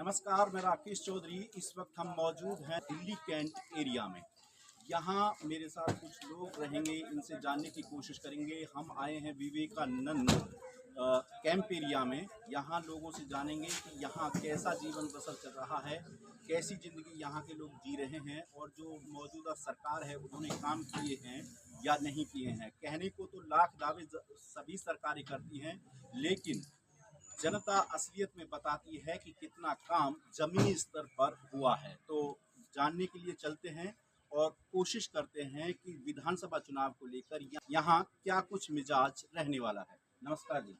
नमस्कार, मैं राकेश चौधरी। इस वक्त हम मौजूद हैं दिल्ली कैंट एरिया में। यहाँ मेरे साथ कुछ लोग रहेंगे, इनसे जानने की कोशिश करेंगे। हम आए हैं विवेकानंद कैंप एरिया में। यहाँ लोगों से जानेंगे कि यहाँ कैसा जीवन बसर चल रहा है, कैसी ज़िंदगी यहाँ के लोग जी रहे हैं और जो मौजूदा सरकार है उन्होंने काम किए हैं या नहीं किए हैं। कहने को तो लाख दावे सभी सरकारें करती हैं, लेकिन जनता असलियत में बताती है कि कितना काम जमीनी स्तर पर हुआ है। तो जानने के लिए चलते हैं और कोशिश करते हैं कि विधानसभा चुनाव को लेकर यहाँ क्या कुछ मिजाज रहने वाला है। नमस्कार जी,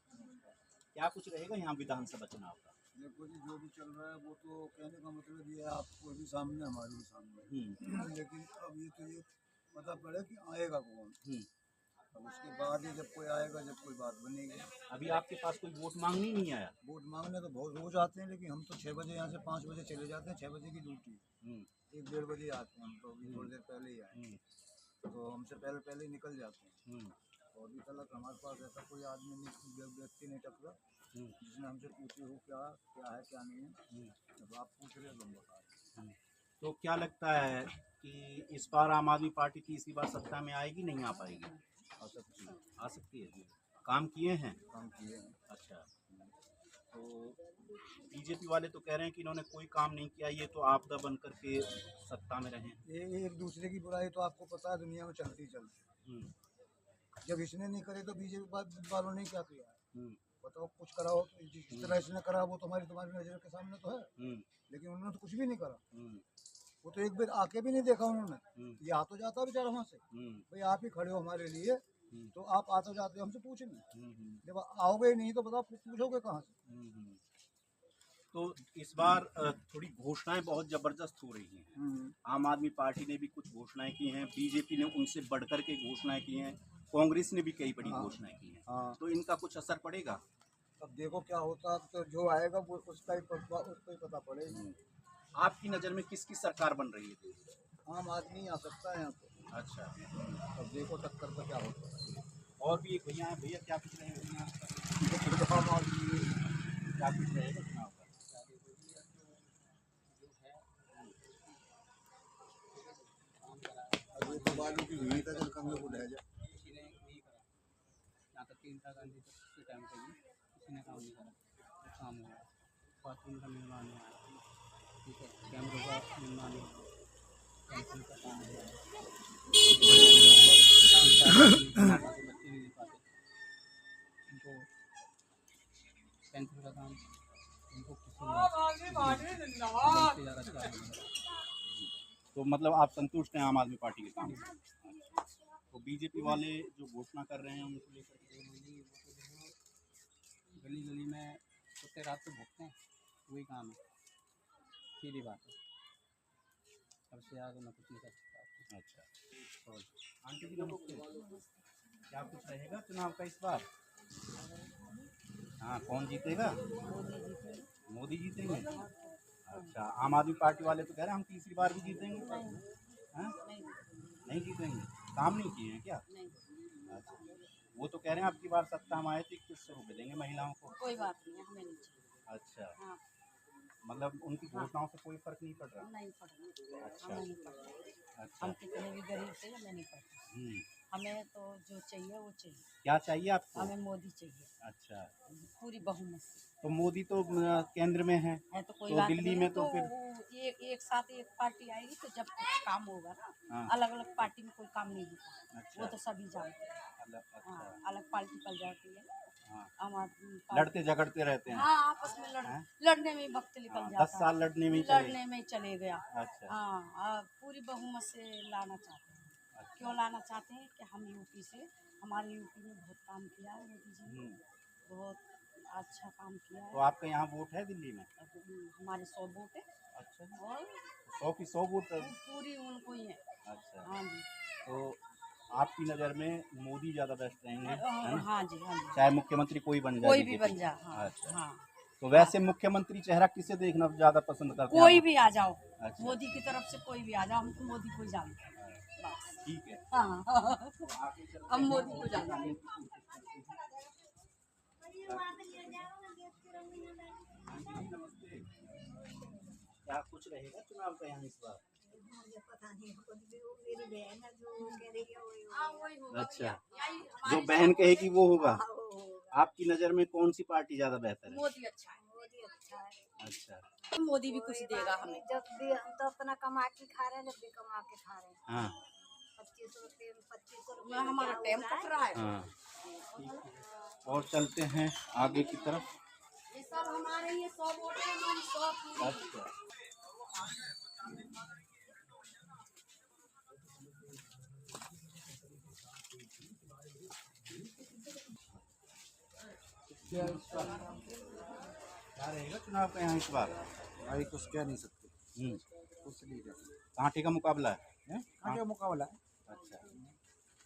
क्या कुछ रहेगा यहाँ विधानसभा चुनाव का? देखो जी, जो भी चल रहा है वो तो कहने का मतलब ये है, आपको भी सामने हमारे भी सामने लेकिन अब ये पता पड़े कि आएगा कौन। अब उसके बाद ही जब कोई आएगा, जब कोई बात बनेगी। अभी आपके पास कोई वोट मांगने नहीं आया? वोट मांगने तो बहुत रोज आते हैं, लेकिन हम तो 6 बजे यहाँ से 5 बजे चले जाते हैं। 6 बजे की ड्यूटी, 1-1:30 बजे आते हैं हम तो। अभी थोड़ी देर पहले ही आए, तो हमसे पहले ही निकल जाते हैं। और अभी तक हमारे पास ऐसा कोई आदमी नहीं, व्यक्ति नहीं टकरा जिसने हमसे पूछे हो क्या क्या है क्या नहीं है। जब आप पूछ रहे हो तो हम बता रहे हैं। तो क्या लगता है कि इस बार आम आदमी पार्टी तीसरी बार सत्ता में आएगी, नहीं आ पाएगी? आ सकती है। काम किए हैं? काम किए हैं। अच्छा, तो बीजेपी वाले तो कह रहे हैं कि इन्होंने कोई काम नहीं किया, ये तो आपदा बन करके सत्ता में रहे। ये एक दूसरे की बुराई तो आपको पता है दुनिया में चलती चलती। जब इसने नहीं करे तो बीजेपी वालों ने क्या किया? बताओ, कुछ करा हो तो जिस तरह इसने करा वो तुम्हारी नजर के सामने तो है, लेकिन उन्होंने तो कुछ भी नहीं करा। वो तो एक बार आके भी नहीं देखा उन्होंने। ये आ तो जाता बेचारा वहाँ से, भाई आप ही खड़े हो हमारे लिए, तो आप आ तो जाते हो हमसे पूछने। जब आओगे ही नहीं तो बताओ पूछोगे कहाँ से? तो इस बार थोड़ी घोषणाएं बहुत जबरदस्त हो रही हैं। आम आदमी पार्टी ने भी कुछ घोषणाएं की हैं, बीजेपी ने उनसे बढ़कर के घोषणाएं की हैं, कांग्रेस ने भी कई बड़ी घोषणाएं की हैं। तो इनका कुछ असर पड़ेगा? अब देखो क्या होता, तो जो आएगा वो उसका ही पता पड़ेगा। आपकी नज़र में किसकी सरकार बन रही है? आम आदमी आ सकता है यहाँ पे। अच्छा, अब देखो टक्कर का क्या होता है। और भी एक भैया हैं। भैया, क्या कुछ रहेगा आम आदमी क्या कुछ रहेगा चुनाव का? अब ये तो बालू की भीड़ का जल कमरे को ढह जाए। किसी ने नहीं करा, यहाँ तक कि इंदिरा गांधी के टाइम पे भी किसी ने काम नहीं करा। तो काम हुआ, बाथरूम का निर्माण हुआ, ठीक है, कैमरों का निर्माण हुआ, पेंसिल का काम हुआ, बच्चे नहीं दे पाते उनको पेंसिल का काम, उनको किसी ने ज़्यादा क्या। तो मतलब आप संतुष्ट हैं आम आदमी पार्टी के काम से? तो बीजेपी वाले जो घोषणा कर रहे हैं उनको लेकर गली गली में कुत्ते रात को भुगते हैं, वही काम है, सीधी बात है। सबसे ज़्यादा मैं कुछ नहीं कर सकता। अच्छा, तो आंटी जी नमस्ते। क्या कुछ रहेगा चुनाव का इस बार? हाँ, कौन जीतेगा? मोदी जीतेंगे। अच्छा, आम आदमी पार्टी वाले तो कह रहे हैं हम तीसरी बार भी जीतेंगे। हाँ, नहीं जीतेंगे। काम नहीं किए हैं क्या? अच्छा, वो तो कह रहे हैं आपकी बार सत्ता में आए तो 2100 रुपये देंगे महिलाओं को। कोई बात नहीं है, हमें नहीं चाहिए। अच्छा, हाँ, मतलब उनकी घोषणाओं से कोई फर्क नहीं पड़ रहा? नहीं पड़ रहा। अच्छा, हमें नहीं पड़ रहा। अच्छा। हम कितने भी गरीब थे, हमें नहीं पड़ रहा। हमें तो जो चाहिए वो चाहिए। क्या चाहिए आपको? हमें मोदी चाहिए। अच्छा, पूरी बहुमत से। तो मोदी तो केंद्र में है, तो कोई तो बात दिल्ली नहीं, में तो तो फिर एक साथ एक पार्टी आएगी तो जब कुछ काम होगा ना। हाँ। अलग अलग पार्टी में कोई काम नहीं होता। अच्छा। वो तो सभी जानते हैं। अच्छा। हाँ, अलग पार्टी पल जाती है ना। हाँ। आम आदमी लड़ते झगड़ते रहते हैं। हाँ, आपस में लड़ने में ही वक्त निकल हाँ, जाता 10 साल लड़ने में ही लड़ने में ही चले गया। अच्छा। हाँ, पूरी बहुमत से लाना चाहते हैं। अच्छा। क्यों लाना चाहते हैं कि हम यूपी से, हमारे यूपी में बहुत काम किया है मोदी जी ने, बहुत अच्छा काम किया है। तो आपका यहाँ वोट है दिल्ली में? हमारे 100 वोट है। अच्छा, और 100 की 100 वोट? पूरी उनको ही है। अच्छा, हाँ जी। तो आपकी नज़र में मोदी ज़्यादा बेस्ट रहेंगे, है ना? हाँ जी, हाँ जी। चाहे मुख्यमंत्री कोई बन जाए, कोई भी बन जाए। हाँ, अच्छा। हाँ। तो वैसे मुख्यमंत्री चेहरा किसे देखना ज़्यादा पसंद करते हैं? कोई भी आ जाओ। अच्छा। मोदी की तरफ से कोई भी आ जाओ, हम तो मोदी को जानते हैं बस। ठीक है। हाँ, हम मोदी को जानते हैं। नमस्ते। क्या कुछ रहेगा चुनाव का यहाँ इस बार? मुझे पता नहीं, खुद भी वो मेरी बहन है जो कह रही है वो अच्छा, जो बहन कहेगी वो होगा। हाँ, वो होगा। आपकी नज़र में कौन सी पार्टी ज़्यादा बेहतर है? मोदी अच्छा है, मोदी अच्छा है। अच्छा, मोदी भी कुछ देगा हमें। जब भी हम तो अपना कमा के खा रहे हैं, जब भी कमा के खा रहे हैं। हाँ 2500 रुपये हमारा टाइम कट रहा है। हाँ, ठीक है। और चलते हैं आगे की तरफ। ये सब हमारे ये 100 वोट है, हमारी 100 पूरी। अच्छा, क्या रहेगा चुनाव का यहाँ इस बार? भाई कुछ कह नहीं सकते, कुछ नहीं कह सकते। कांटे का मुकाबला है? कहाँ क्या मुकाबला है? अच्छा,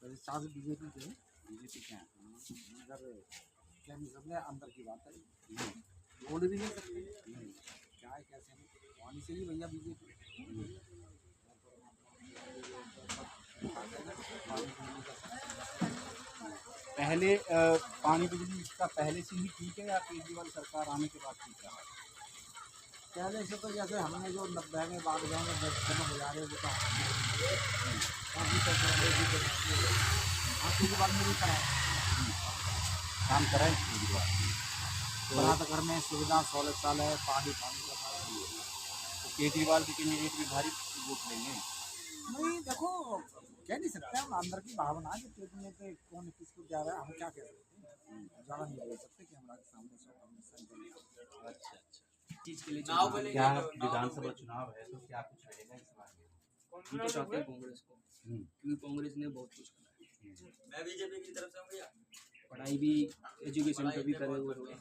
वैसे साथ बीजेपी के हैं, बीजेपी क्या है? मगर कह नहीं सकते, अंदर की बात है, बोल भी नहीं सकते क्या है कैसे नहीं, पानी से ही भैया बीजेपी। पहले पानी बिजली इसका पहले से ही ठीक है या केजरीवाल सरकार आने के बाद ठीक है? पहले से तो जैसे हमने जो 90 में बाद गाँव में 10 दिन गुजारे वो तो काफ़ी केजरीवाल में भी करा काम कराए केजरीवाल बना तो घर में सुविधा 16 साल है, पानी पानी का तो केजरीवाल के कैंडिडेट भी भारी वोट लेंगे। नहीं देखो कह नहीं सकते हम, अंदर की भावना है कि में पे कौन किसको जा रहा है, हम क्या कह सकते हैं, ज़्यादा नहीं बोल सकते कि हमारे सामने सब हमने अच्छा अच्छा, चीज के लिए क्या विधानसभा चुनाव है तो क्या कुछ रहेगा इस बार? हम तो चाहते हैं कांग्रेस को, क्योंकि कांग्रेस ने बहुत कुछ करा है। मैं बीजेपी की तरफ से हूँ भैया। पढ़ाई भी, एजुकेशन पे भी करे हुए हुए,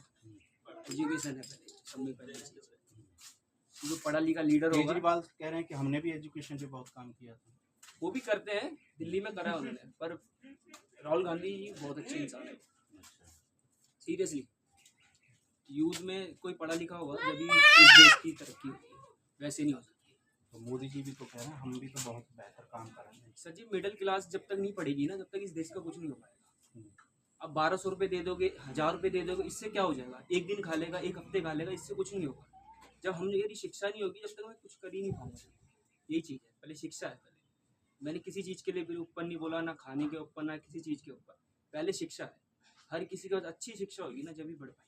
एजुकेशन है पहले, सब में पहले चीज है। जो पढ़ा लिखा लीडर होगा केजरीवाल कह रहे हैं कि हमने भी एजुकेशन पे बहुत काम किया था। वो भी करते हैं, दिल्ली में करा है उन्होंने, पर राहुल गांधी जी बहुत अच्छे इंसान है। सीरियसली, यूथ में कोई पढ़ा लिखा होगा जब भी इस देश की तरक्की होगी, वैसे नहीं हो सकती। तो मोदी जी भी तो कह रहे हैं हम भी तो बहुत बेहतर काम कर रहे हैं। सर जी, मिडिल क्लास जब तक नहीं पढ़ेगी ना, जब तक इस देश का कुछ नहीं हो पाएगा। अब 1200 रुपये दे दोगे, 1000 रुपये दे दोगे, इससे क्या हो जाएगा? एक दिन खा लेगा, एक हफ्ते खा लेगा, इससे कुछ नहीं होगा। जब हम मेरी शिक्षा नहीं होगी, जब तक मैं कुछ कर ही नहीं पाऊंगा। यही चीज़ है, पहले शिक्षा है। पहले मैंने किसी चीज़ के लिए भी ऊपर नहीं बोला, ना खाने के ऊपर, ना किसी चीज़ के ऊपर। पहले शिक्षा है, हर किसी के पास अच्छी शिक्षा होगी ना, जब भी बढ़ पाएंगे।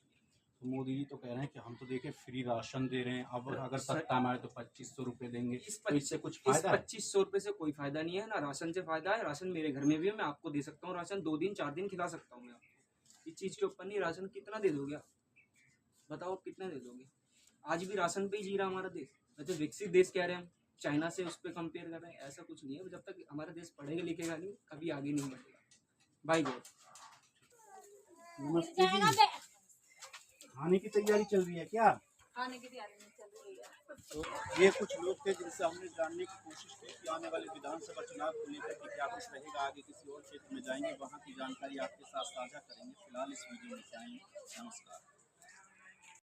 तो मोदी जी तो कह रहे हैं कि हम तो देखे फ्री राशन दे रहे हैं, अब अगर सत्ता में आए तो 2500 रुपये देंगे। तो इससे कुछ फायदा है? 2500 रुपये से कोई फायदा नहीं है ना, राशन से फायदा है। राशन मेरे घर में भी है, मैं आपको दे सकता हूँ राशन, 2 दिन 4 दिन खिला सकता हूँ मैं आपको। इस चीज़ के ऊपर नहीं, राशन कितना दे दोगे आप? बताओ कितना दे दोगे? आज भी राशन पे ही जी रहा हमारा देश। वैसे विकसित देश कह रहे हैं हम, चाइना से उस पर कंपेयर कर रहे हैं, ऐसा कुछ नहीं है। जब तक हमारा देश पढ़ेगा लिखेगा नहीं, कभी आगे नहीं बढ़ेगा। By God. नमस्ते जी, खाने की तैयारी चल रही है क्या? खाने की तैयारी नहीं चल रही है। तो ये कुछ लोग थे जिनसे हमने जानने की कोशिश की कि आने वाले विधानसभा चुनाव को लेकर के क्या कुछ रहेगा, आगे किसी और क्षेत्र में जाएंगे, वहाँ की जानकारी आपके साथ साझा करेंगे। फिलहाल इस वीडियो में जाएंगे। नमस्कार।